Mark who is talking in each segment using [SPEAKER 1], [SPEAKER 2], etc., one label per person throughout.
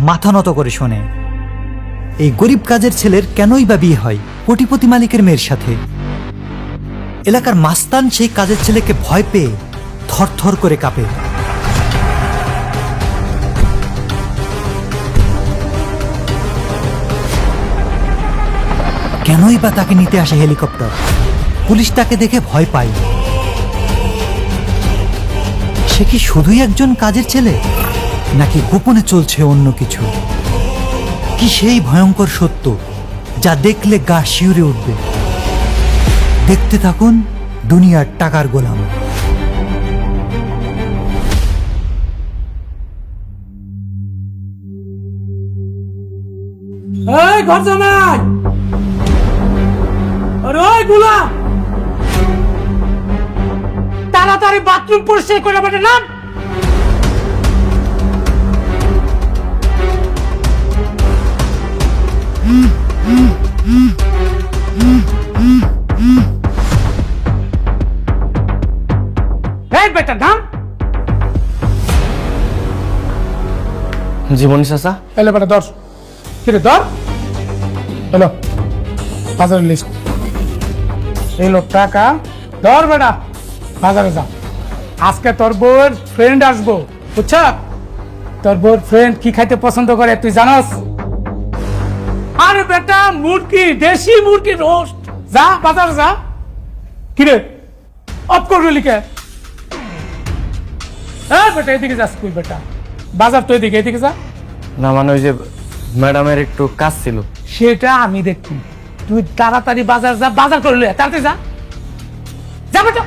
[SPEAKER 1] মাথা নত করে শোনে। এই গরিব কাজের ছেলের কেনই বা বিয়ে হয় কোটিপতি মালিকের মেয়ের সাথে? এলাকার মাস্তান সেই কাজের ছেলেকে ভয় পেয়ে থরথর করে কাঁপে। কেনই বা তাকে নিতে আসে হেলিকপ্টার? পুলিশ তাকে দেখে ভয় পায়। সে কি শুধুই একজন কাজের ছেলে, নাকি গোপনে চলছে অন্য কিছু? কি সেই ভয়ঙ্কর সত্য যা দেখলে গা শিউরে উঠবে? দেখতে থাকুন দুনিয়ার টাকার গোলাম।
[SPEAKER 2] এই ঘর জামাই, আরে ওই গোলাম, তাড়াতাড়ি বাথরুম পরিষ্কার করে বেটে নাম। এই বেটা নাম।
[SPEAKER 3] জীবনী চাচা,
[SPEAKER 2] এলে বেটা ধর, কিরে ধর, হ্যালো বাজারের লিস্ট, এলো টাকা, ধর বেটা বাজারে যা। আজকে তোর বউয়ের ফ্রেন্ড আসবো, বুঝছ? তোর বউয়ের ফ্রেন্ড কি খাইতে পছন্দ করে তুই জানাস? আরে বেটা মুরগি, দেশি মুরগি রোস্ট। যা বাজারে যা। কিরে অফ করবি লিখে? হ্যাঁ বেটা এদিকে যাস তুই, বেটা বাজার তো এদিকে, এদিকে যা।
[SPEAKER 3] না মানে ওই যে ম্যাডামের একটু কাজ ছিল।
[SPEAKER 2] সেটা আমি দেখছি, তুই তাড়াতাড়ি বাজার যা, বাজার করে লে, তাড়াতাড়ি যা, যা বেটা।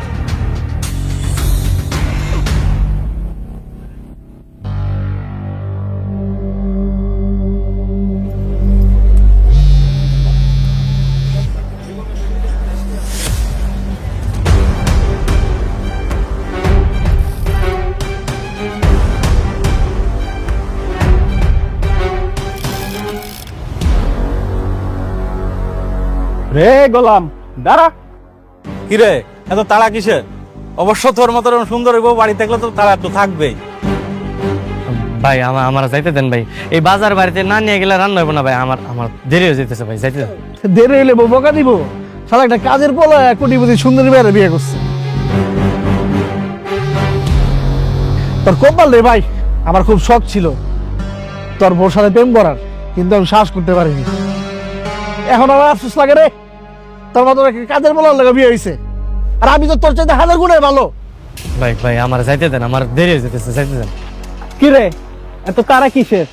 [SPEAKER 4] রে গোলাম দাঁড়া। কিরে এত তাড়া কিসের? অবশ্য তোর মতো সুন্দর বউ বাড়ি থাকলে তো তাড়া একটু থাকবেই।
[SPEAKER 3] ভাই আমার যাইতে দেন ভাই, এই বাজার বাড়িতে না নিয়ে গেলে রান্না হইব না ভাই। আমার দেরি হয়ে যেতেছে ভাই, যাইতে দেন।
[SPEAKER 5] দেরি হইলে বউ বকা দিব? সারা একটা কাজের পোলা কোটিপতি সুন্দরী মেয়ের বিয়ে করছে। তোর কপাল রে ভাই, আমার খুব শখ ছিল তোর বউর সাথে প্রেম করার, কিন্তু আমি সাহস করতে পারিনি। এখন আমার আফসোস লাগে রে, তোর মতো কাজের পোলার লাগে বিয়ে হয়েছে, আর আমি তো তোর চাইতে হাজার গুণে ভালো।
[SPEAKER 3] ভাই আমার যাইতে দেন, আমার দেরি হয়ে যেতেছে, যাইতে দেন।
[SPEAKER 5] কি রে এত তারা কিসের?